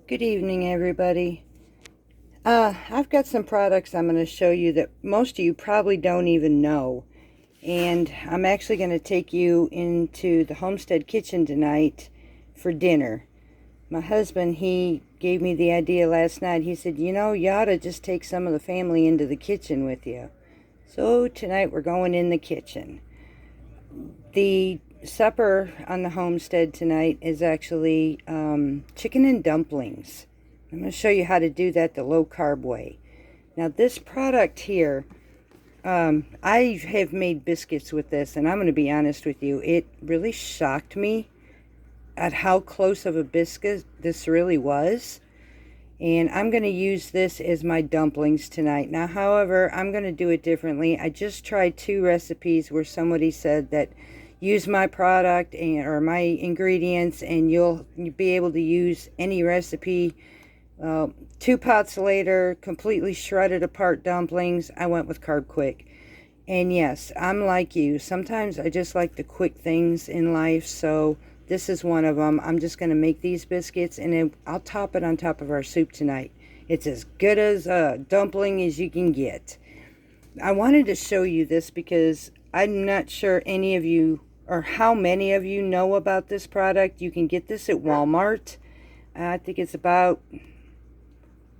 Good evening, everybody. I've got some products I'm going to show you that most of you probably don't even know. And I'm actually going to take you into the Homestead kitchen tonight for dinner. My husband, he gave me the idea last night. He said, you ought to just take some of the family into the kitchen with you. So tonight we're going in the kitchen. The supper on the Homestead tonight is actually chicken and dumplings. I'm going to show you how to do that the low carb way. Now this product here, I have made biscuits with this, and I'm going to be honest with you, it really shocked me at how close of a biscuit this really was. And I'm going to use this as my dumplings tonight. Now, however, I'm going to do it differently. I just tried 2 recipes where somebody said that use my product or my ingredients and you'll be able to use any recipe. 2 pots later, completely shredded apart dumplings. I went with Carb Quick. And yes, I'm like you. Sometimes I just like the quick things in life, so this is one of them. I'm just going to make these biscuits, and then I'll top it on top of our soup tonight. It's as good as a dumpling as you can get. I wanted to show you this because I'm not sure any of you or how many of you know about this product. You can get this at Walmart. I think it's about,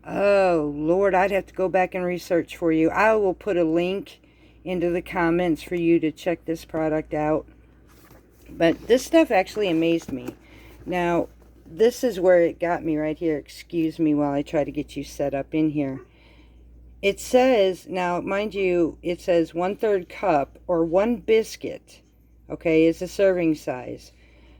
oh Lord, I'd have to go back and research for you. I will put a link into the comments for you to check this product out. But this stuff actually amazed me. Now, this is where it got me right here. Excuse me while I try to get you set up in here. It says, now mind you, it says 1/3 cup or 1 biscuit, okay, is the serving size.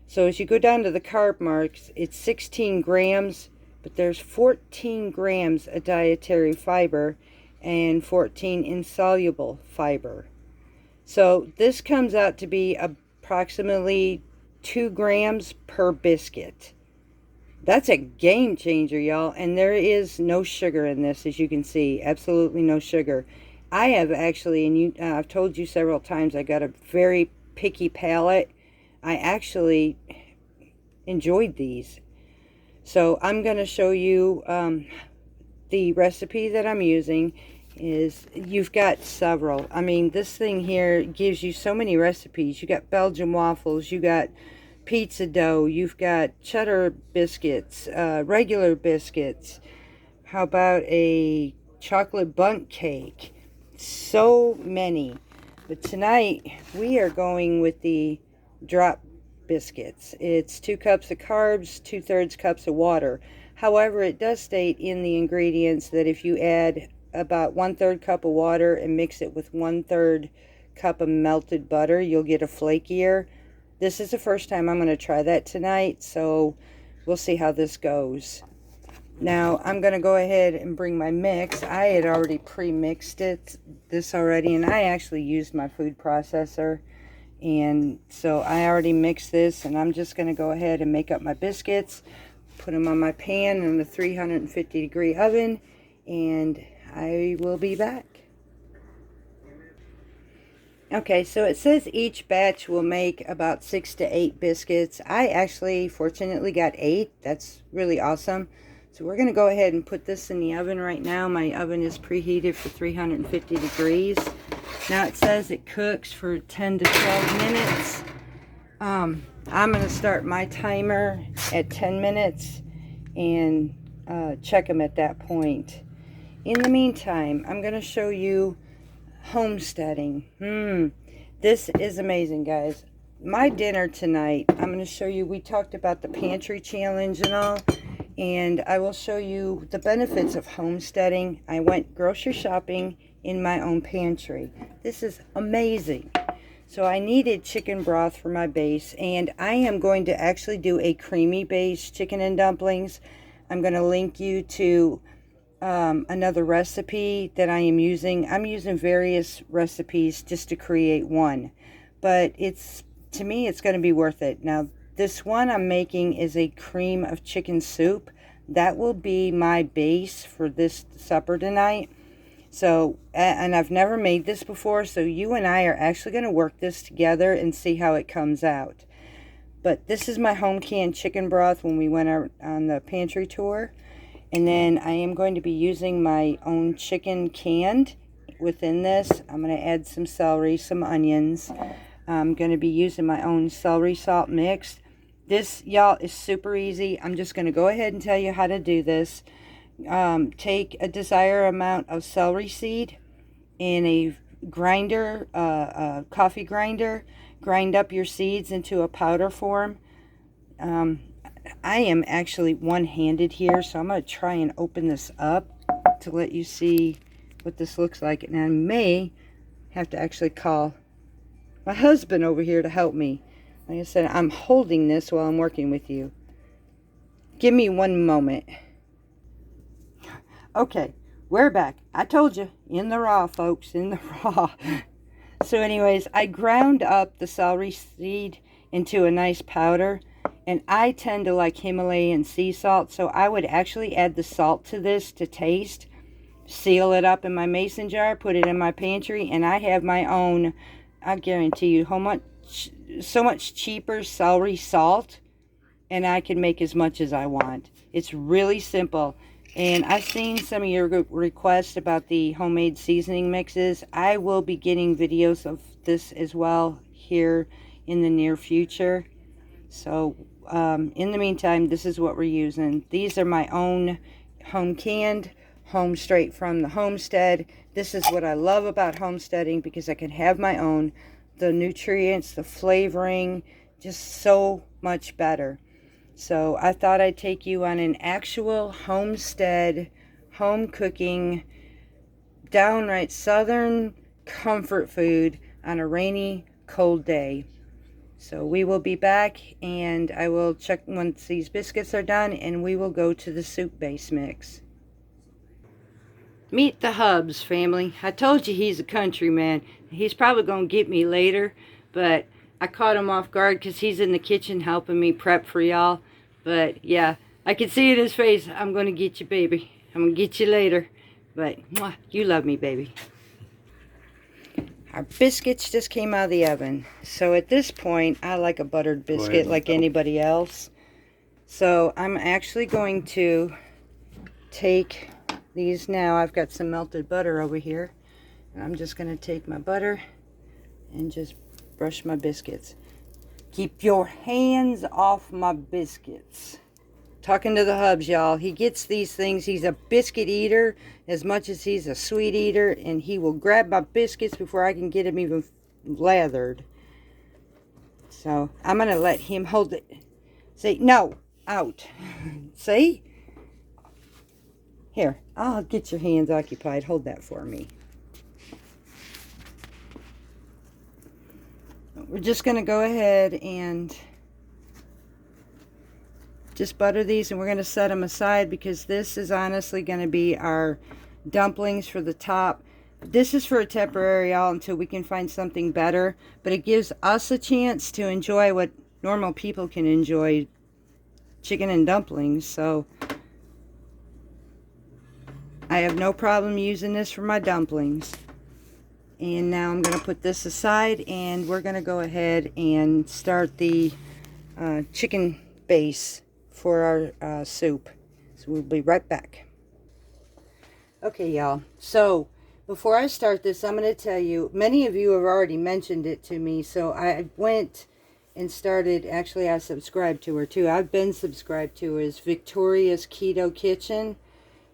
So as you go down to the carb marks, it's 16 grams, but there's 14 grams of dietary fiber and 14 insoluble fiber. So this comes out to be approximately 2 grams per biscuit. That's a game changer, y'all. And there is no sugar in this, as you can see. Absolutely no sugar. I have actually, and I've told you several times, I got a very picky palate. I actually enjoyed these. So I'm going to show you the recipe that I'm using. You've got several. I mean, this thing here gives you so many recipes. You got Belgian waffles, you got pizza dough, you've got cheddar biscuits, regular biscuits. How about a chocolate bundt cake? So many. But tonight we are going with the drop biscuits. It's 2 cups of carbs, 2/3 cups of water. However, it does state in the ingredients that if you add about 1/3 cup of water and mix it with 1/3 cup of melted butter, you'll get a flakier. This is the first time I'm going to try that tonight, so we'll see how this goes. Now I'm going to go ahead and bring my mix. I had already pre-mixed this already, and I actually used my food processor, and so I already mixed this, and I'm just going to go ahead and make up my biscuits, put them on my pan in the 350-degree oven, and I will be back. Okay, so it says each batch will make about 6 to 8 biscuits. I actually fortunately got 8. That's really awesome. So we're going to go ahead and put this in the oven right now. My oven is preheated for 350 degrees. Now it says it cooks for 10 to 12 minutes. I'm going to start my timer at 10 minutes and check them at that point. In the meantime, I'm going to show you homesteading. This is amazing, guys. My dinner tonight, I'm going to show you, we talked about the pantry challenge and all, and I will show you the benefits of homesteading. I went grocery shopping in my own pantry. This is amazing. So I needed chicken broth for my base, and I am going to actually do a creamy base chicken and dumplings. I'm going to link you to another recipe that I am using. I'm using various recipes just to create one, but to me it's going to be worth it. Now this one I'm making is a cream of chicken soup. That will be my base for this supper tonight. So, and I've never made this before, so you and I are actually going to work this together and see how it comes out. But this is my home canned chicken broth when we went out on the pantry tour. And then I am going to be using my own chicken canned within this. I'm going to add some celery, some onions. I'm going to be using my own celery salt mix. This, y'all, is super easy. I'm just going to go ahead and tell you how to do this. Take a desired amount of celery seed in a grinder, a coffee grinder. Grind up your seeds into a powder form. I am actually one-handed here, so I'm going to try and open this up to let you see what this looks like. And I may have to actually call my husband over here to help me. Like I said, I'm holding this while I'm working with you. Give me one moment. Okay, we're back. I told you, in the raw, folks, in the raw. So anyways, I ground up the celery seed into a nice powder. And I tend to like Himalayan sea salt, so I would actually add the salt to this to taste. Seal it up in my mason jar, put it in my pantry, and I have my own, I guarantee you, so much cheaper celery salt, and I can make as much as I want. It's really simple. And I've seen some of your requests about the homemade seasoning mixes. I will be getting videos of this as well here in the near future. So in the meantime, this is what we're using. These are my own home canned, home straight from the Homestead. This is what I love about homesteading, because I can have my own. The nutrients, the flavoring, just so much better. So I thought I'd take you on an actual homestead, home cooking, downright southern comfort food on a rainy, cold day. So we will be back, and I will check once these biscuits are done, and we will go to the soup base mix. Meet the Hubs, family. I told you he's a country man. He's probably going to get me later, but I caught him off guard because he's in the kitchen helping me prep for y'all. But yeah, I can see in his face, I'm going to get you, baby. I'm going to get you later. But mwah, you love me, baby. Our biscuits just came out of the oven. So at this point, I like a buttered biscuit like anybody else. So I'm actually going to take these now. I've got some melted butter over here. And I'm just going to take my butter and just brush my biscuits. Keep your hands off my biscuits. Talking to the Hubs, y'all. He gets these things. He's a biscuit eater as much as he's a sweet eater. And he will grab my biscuits before I can get him even lathered. So I'm going to let him hold it. Say, no, out. See? Here, I'll get your hands occupied. Hold that for me. We're just going to go ahead and just butter these, and we're going to set them aside because this is honestly going to be our dumplings for the top. This is for a temporary, y'all, until we can find something better, but it gives us a chance to enjoy what normal people can enjoy, chicken and dumplings. So I have no problem using this for my dumplings. And now I'm going to put this aside, and we're going to go ahead and start the chicken base for our soup. So we'll be right back. Okay, y'all. So before I start this, I'm going to tell you, many of you have already mentioned it to me. So I went and started, actually I subscribed to her too. I've been subscribed to her as Victoria's Keto Kitchen.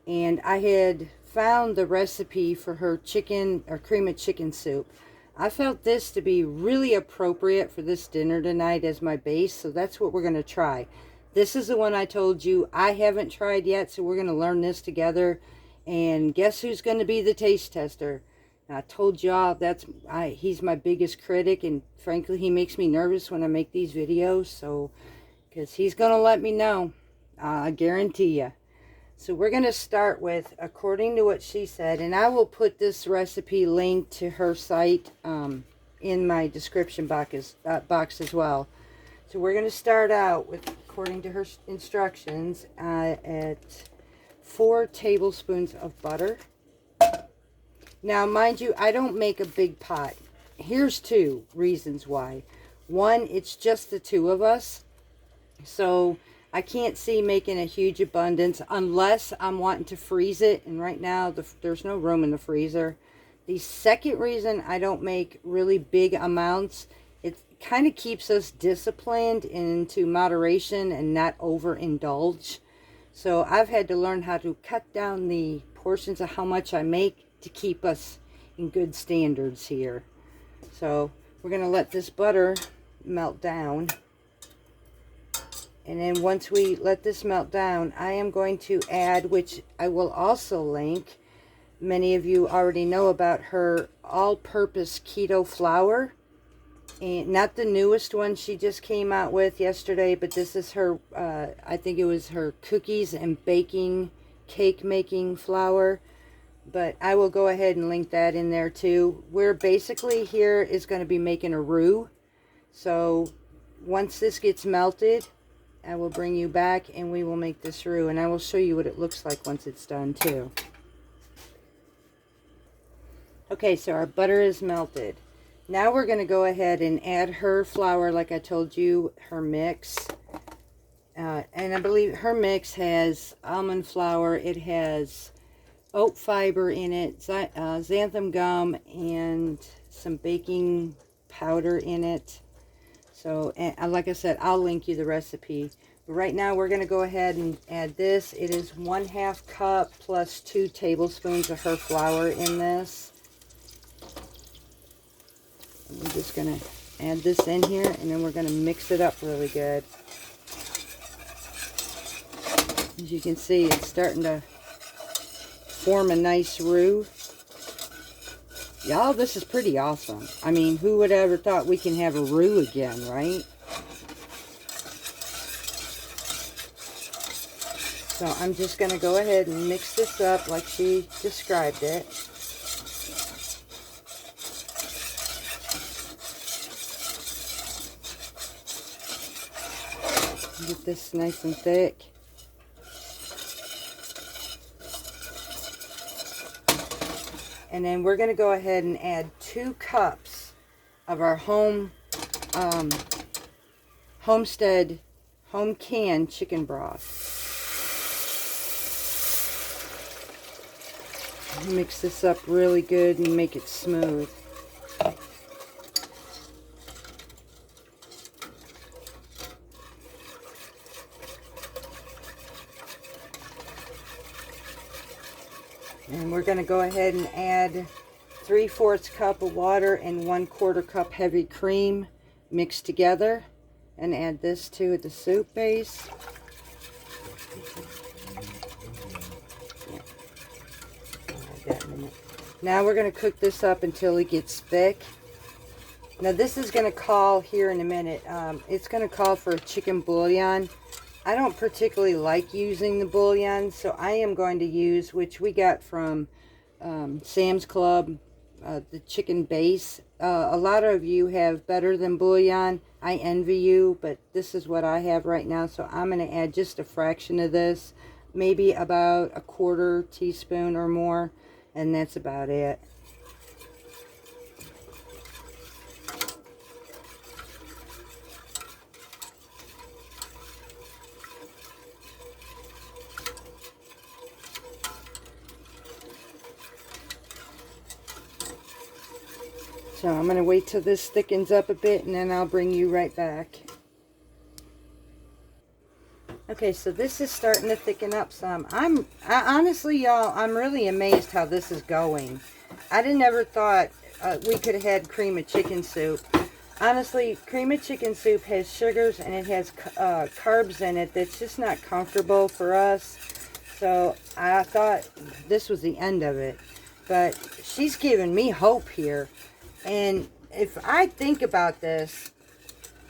And I had found the recipe for her chicken or cream of chicken soup. I felt this to be really appropriate for this dinner tonight as my base, so that's what we're going to try. This is the one I told you I haven't tried yet, so we're going to learn this together. And guess who's going to be the taste tester? And I told y'all he's my biggest critic, and frankly he makes me nervous when I make these videos, so because he's going to let me know. I guarantee you. So we're going to start with, according to what she said, and I will put this recipe link to her site in my description box as well. So we're going to start out with, according to her instructions, at 4 tablespoons of butter. Now, mind you, I don't make a big pot. Here's 2 reasons why. One, it's just the two of us, so I can't see making a huge abundance unless I'm wanting to freeze it, and right now there's no room in the freezer. The second reason I don't make really big amounts, it kind of keeps us disciplined into moderation and not overindulge. So I've had to learn how to cut down the portions of how much I make to keep us in good standards here. So we're going to let this butter melt down. And then once we let this melt down, I am going to add, which I will also link, many of you already know about her all-purpose keto flour. And not the newest one she just came out with yesterday, but this is her, I think it was her cookies and baking, cake making flour. But I will go ahead and link that in there too. We're basically here is going to be making a roux. So once this gets melted, I will bring you back and we will make this roux. And I will show you what it looks like once it's done too. Okay, so our butter is melted. Now we're going to go ahead and add her flour, like I told you, her mix. And I believe her mix has almond flour. It has oat fiber in it, xanthan gum, and some baking powder in it. So, and like I said, I'll link you the recipe. But right now, we're going to go ahead and add this. It is 1/2 cup plus 2 tablespoons of her flour in this. I'm just going to add this in here, and then we're going to mix it up really good. As you can see, it's starting to form a nice roux. Y'all, this is pretty awesome. I mean, who would ever thought we can have a roux again, right? So I'm just going to go ahead and mix this up like she described it. Get this nice and thick. And then we're going to go ahead and add 2 cups of our Homestead home canned chicken broth. Mix this up really good and make it smooth. And we're going to go ahead and add 3/4 cup of water and 1/4 cup heavy cream mixed together. And add this to the soup base. Now we're going to cook this up until it gets thick. Now this is going to call here in a minute. It's going to call for a chicken bouillon. I don't particularly like using the bouillon, so I am going to use, which we got from Sam's Club, the chicken base. A lot of you have better than bouillon. I envy you, but this is what I have right now, so I'm going to add just a fraction of this, maybe about 1/4 teaspoon or more, and that's about it. So I'm going to wait till this thickens up a bit, and then I'll bring you right back. Okay, so this is starting to thicken up some. Honestly, y'all, I'm really amazed how this is going. I never thought we could have had cream of chicken soup. Honestly, cream of chicken soup has sugars and it has carbs in it that's just not comfortable for us. So I thought this was the end of it. But she's giving me hope here. And if I think about this,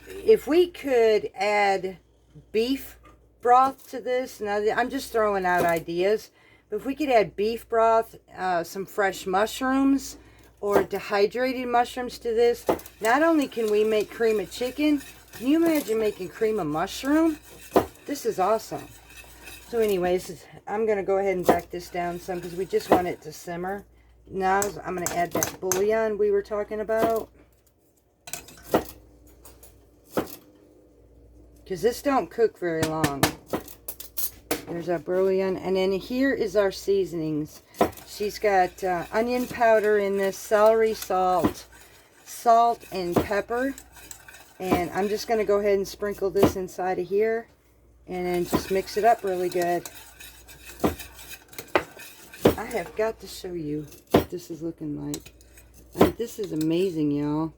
if we could add beef broth to this, now I'm just throwing out ideas, but if we could add beef broth, some fresh mushrooms, or dehydrated mushrooms to this, not only can we make cream of chicken, can you imagine making cream of mushroom? This is awesome. So anyways, I'm going to go ahead and back this down some because we just want it to simmer. Now I'm going to add that bouillon we were talking about. because this don't cook very long. There's our bouillon, and then here is our seasonings. She's got onion powder in this, celery salt, salt and pepper, and I'm just going to go ahead and sprinkle this inside of here and then just mix it up really good. I have got to show you what this is looking like. I mean, this is amazing, y'all.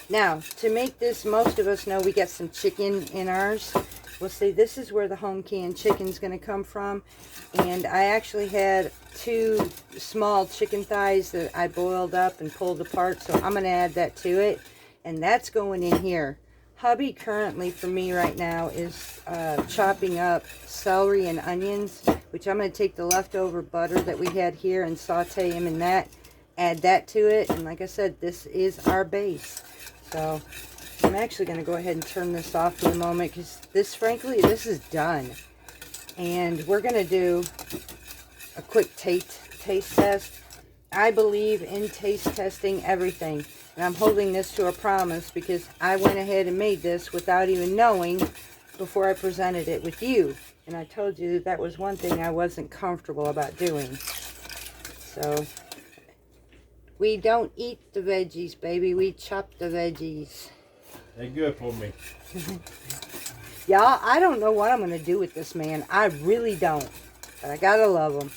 Now, to make this, most of us know we got some chicken in ours. We'll see, this is where the home canned chicken's going to come from. And I actually had 2 small chicken thighs that I boiled up and pulled apart. So I'm going to add that to it. And that's going in here. Hubby currently for me right now is chopping up celery and onions, which I'm going to take the leftover butter that we had here and saute them in that. Add that to it. And like I said, this is our base. So I'm actually going to go ahead and turn this off in a moment because this, frankly, this is done. And we're going to do a quick taste test. I believe in taste testing everything. And I'm holding this to a promise because I went ahead and made this without even knowing before I presented it with you. And I told you that was one thing I wasn't comfortable about doing. So we don't eat the veggies, baby. We chop the veggies. They're good for me. Y'all, I don't know what I'm going to do with this, man. I really don't. But I got to love them.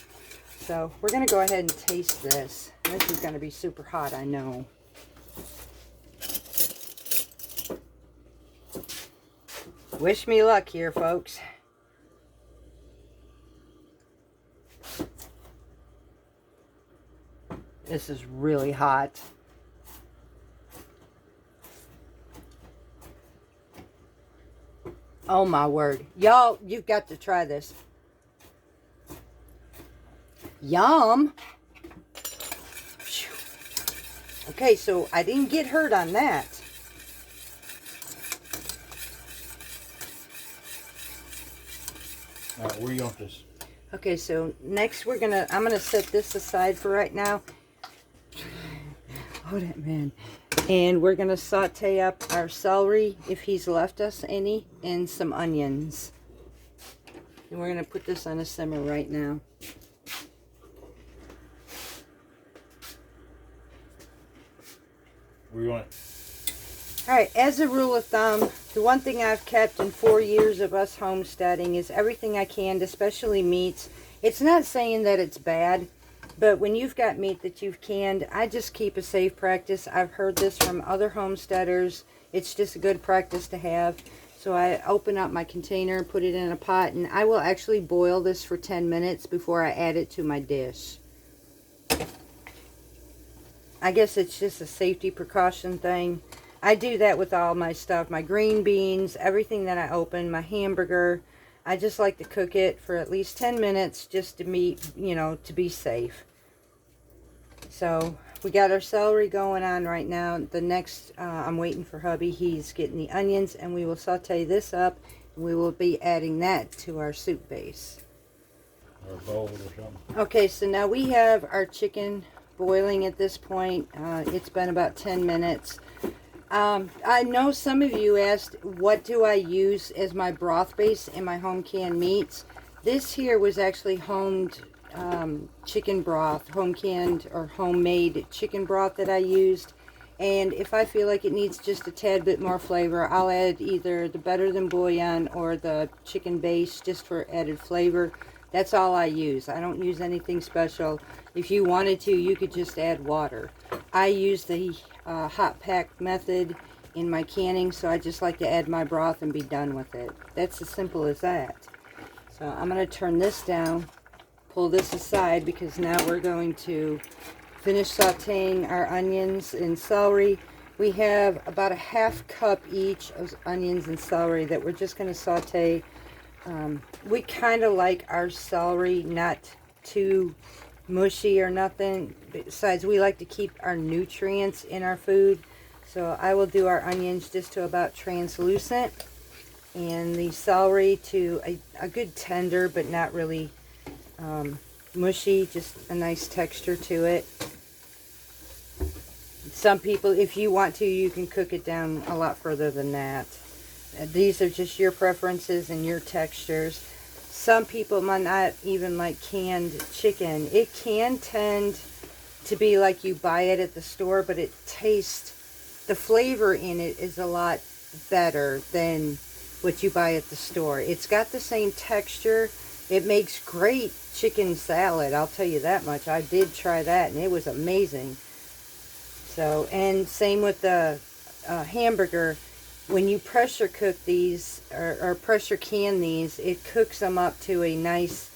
So we're going to go ahead and taste this. This is going to be super hot, I know. Wish me luck here, folks. This is really hot. Oh my word. Y'all, you've got to try this. Yum. Okay, so I didn't get hurt on that. All right, where you want this? Okay, so next I'm gonna set this aside for right now. Oh, that man. And we're gonna saute up our celery, if he's left us any, and some onions. And we're gonna put this on a simmer right now. Where you want it? Alright, as a rule of thumb, the one thing I've kept in 4 years of us homesteading is everything I canned, especially meats. It's not saying that it's bad, but when you've got meat that you've canned, I just keep a safe practice. I've heard this from other homesteaders. It's just a good practice to have. So I open up my container, put it in a pot, and I will actually boil this for 10 minutes before I add it to my dish. I guess it's just a safety precaution thing. I do that with all my stuff, my green beans, everything that I open, my hamburger. I just like to cook it for at least 10 minutes just to be, to be safe. So we got our celery going on right now. The next, I'm waiting for hubby. He's getting the onions, and we will saute this up. And we will be adding that to our soup base. Or a bowl or something. Okay, so now we have our chicken boiling at this point. It's been about 10 minutes. I know some of you asked, what do I use as my broth base in my home canned meats? This here was actually homed chicken broth, home canned or homemade chicken broth that I used. And if I feel like it needs just a tad bit more flavor, I'll add either the Better Than Bouillon or the chicken base just for added flavor. That's all I use. I don't use anything special. If you wanted to, you could just add water. I use the hot pack method in my canning, so I just like to add my broth and be done with it. That's as simple as that. So I'm going to turn this down, pull this aside, because now we're going to finish sauteing our onions and celery. We have about a ½ cup each of onions and celery that we're just going to saute. We kind of like our celery not too mushy or nothing. Besides, we like to keep our nutrients in our food. So I will do our onions just to about translucent, and the celery to a good tender, but not really mushy, just a nice texture to it. Some people, if you want to, you can cook it down a lot further than that. These are just your preferences and your textures. Some people might not even like canned chicken. It can tend to be like you buy it at the store, but it tastes, the flavor in it is a lot better than what you buy at the store. It's got the same texture. It makes great chicken salad, I'll tell you that much. I did try that, and it was amazing. So, and same with the hamburger. When you pressure cook these, or pressure can these, it cooks them up to a nice,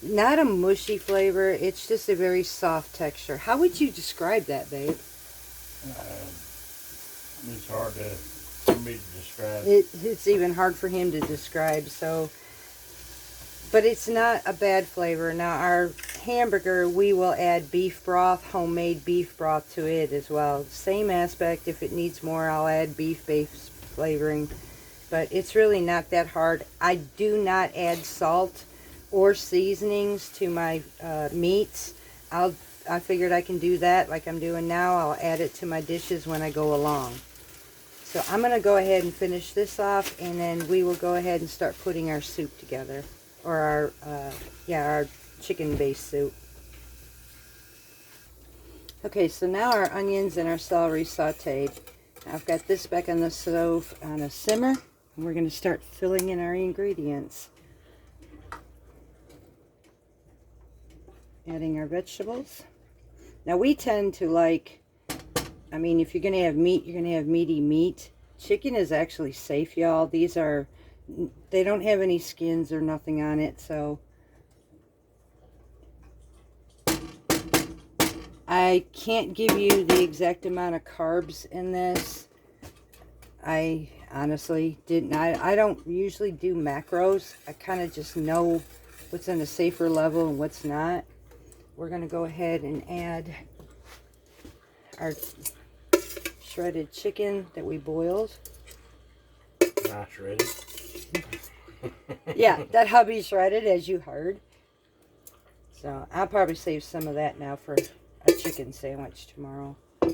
not a mushy flavor, it's just a very soft texture. How would you describe that, babe? It's hard for me to describe. It's even hard for him to describe, so... But it's not a bad flavor. Now, our hamburger, we will add beef broth, homemade beef broth to it as well. Same aspect. If it needs more, I'll add beef-based flavoring. But it's really not that hard. I do not add salt or seasonings to my meats. I figured I can do that like I'm doing now. I'll add it to my dishes when I go along. So I'm going to go ahead and finish this off, and then we will go ahead and start putting our soup together. Or our chicken-based soup. Okay, so now our onions and our celery sauteed. I've got this back on the stove on a simmer, and we're going to start filling in our ingredients. Adding our vegetables. Now we tend to like, I mean, if you're going to have meat, you're going to have meaty meat. Chicken is actually safe, y'all. These are... They don't have any skins or nothing on it, so I can't give you the exact amount of carbs in this. I honestly didn't. I don't usually do macros. I kind of just know what's on a safer level and what's not. We're going to go ahead and add our shredded chicken that we boiled. Not shredded. Yeah, that hubby shredded, as you heard. So I'll probably save some of that now for a chicken sandwich tomorrow. And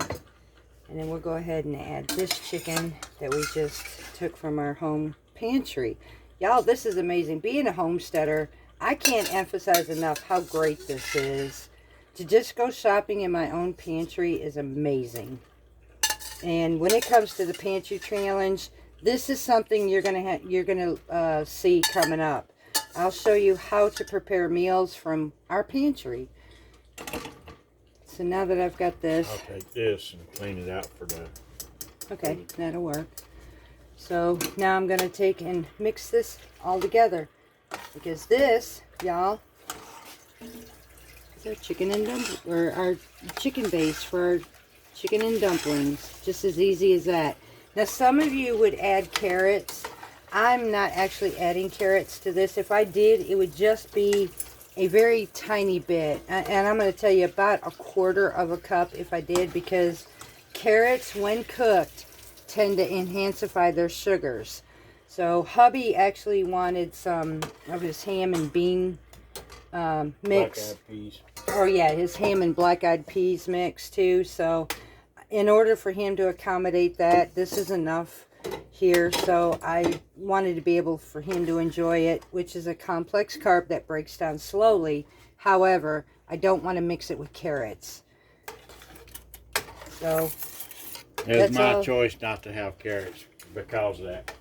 then we'll go ahead and add this chicken that we just took from our home pantry. Y'all, this is amazing. Being a homesteader, I can't emphasize enough how great this is. To just go shopping in my own pantry is amazing. And when it comes to the pantry challenge, this is something you're gonna see coming up. I'll show you how to prepare meals from our pantry. So now that I've got this, I'll take this and clean it out for the... Okay, that'll work. So now I'm gonna take and mix this all together, because this, y'all, is our chicken base for our chicken and dumplings. Just as easy as that. Now, some of you would add carrots. I'm not actually adding carrots to this. If I did, it would just be a very tiny bit. And I'm going to tell you about 1/4 of a cup if I did, because carrots, when cooked, tend to enhancify their sugars. So, hubby actually wanted some of his ham and bean mix. Black-eyed peas. Oh, yeah, his ham and black-eyed peas mix, too. So... in order for him to accommodate that, this is enough here. So I wanted to be able for him to enjoy it, which is a complex carb that breaks down slowly. However, I don't want to mix it with carrots. So It was my choice not to have carrots because of that.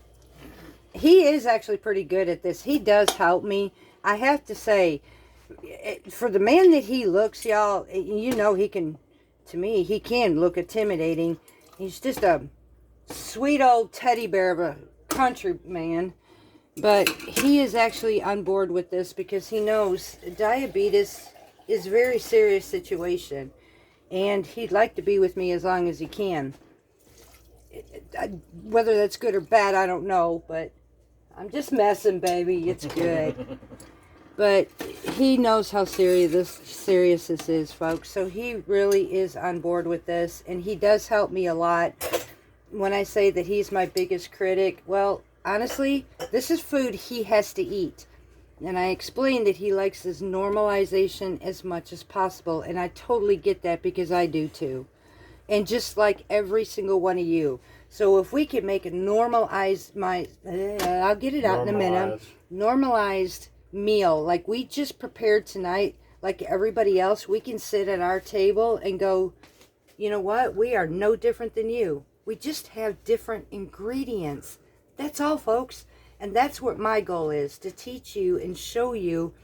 He is actually pretty good at this. He does help me. I have to say, for the man that he looks, y'all, you know, he can... To me, he can look intimidating. He's just a sweet old teddy bear of a country man. But he is actually on board with this because he knows diabetes is a very serious situation. And he'd like to be with me as long as he can. Whether that's good or bad, I don't know. But I'm just messing, baby. It's good. But he knows how serious this is, folks. So he really is on board with this. And he does help me a lot. When I say that he's my biggest critic, well, honestly, this is food he has to eat. And I explained that he likes his normalization as much as possible. And I totally get that because I do too. and just like every single one of you. So if we could make a normalized, I'll get it out in a minute, normalized meal like we just prepared tonight, like everybody else, we can sit at our table and go, you know what, we are no different than you. We just have different ingredients. That's all, folks. And that's what my goal is, to teach you and show you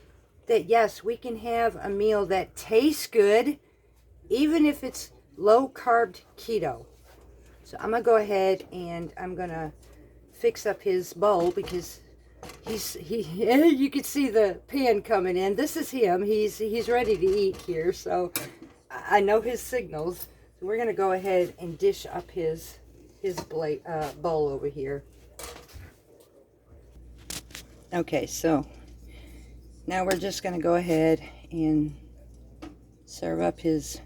that yes, we can have a meal that tastes good, even if it's low carb keto. So I'm gonna go ahead and I'm gonna fix up his bowl because you can see the pan coming in. This is him. He's ready to eat here. So I know his signals. So we're gonna go ahead and dish up his bowl over here. Okay, so now we're just gonna go ahead and serve up his.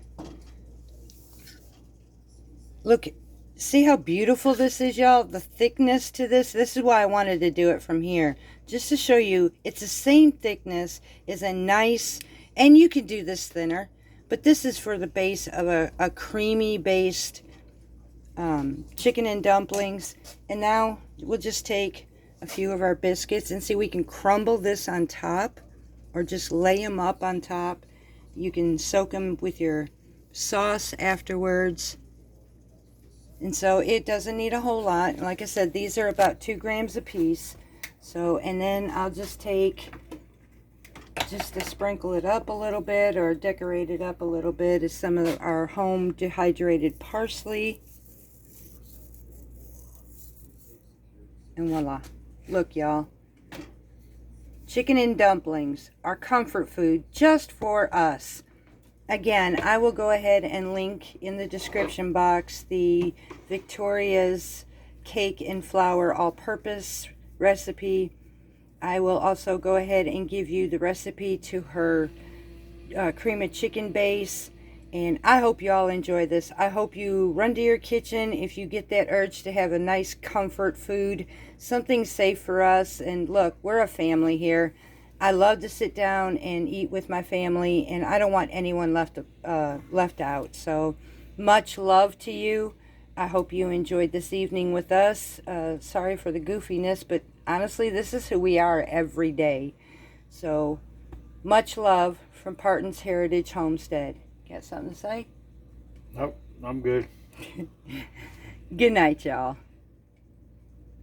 Look, see how beautiful this is, y'all? The thickness to this. This is why I wanted to do it from here, just to show you it's the same thickness. Is a nice, and you can do this thinner, but this is for the base of a creamy based chicken and dumplings. And now we'll just take a few of our biscuits, and see, we can crumble this on top or just lay them up on top. You can soak them with your sauce afterwards. And so it doesn't need a whole lot. Like I said, these are about 2 grams a piece. So, and then I'll just take, just to sprinkle it up a little bit or decorate it up a little bit, is some of our home dehydrated parsley. And voila. Look, y'all. Chicken and dumplings, our comfort food, just for us. Again, I will go ahead and link in the description box the Victoria's cake and flour all-purpose recipe. I will also go ahead and give you the recipe to her cream of chicken base. And I hope you all enjoy this. I hope you run to your kitchen if you get that urge to have a nice comfort food, something safe for us. And look, we're a family here. I love to sit down and eat with my family, and I don't want anyone left out. So much love to you. I hope you enjoyed this evening with us. Sorry for the goofiness, but honestly, this is who we are every day. So much love from Parton's Heritage Homestead. Got something to say? Nope, I'm good. Good night, y'all.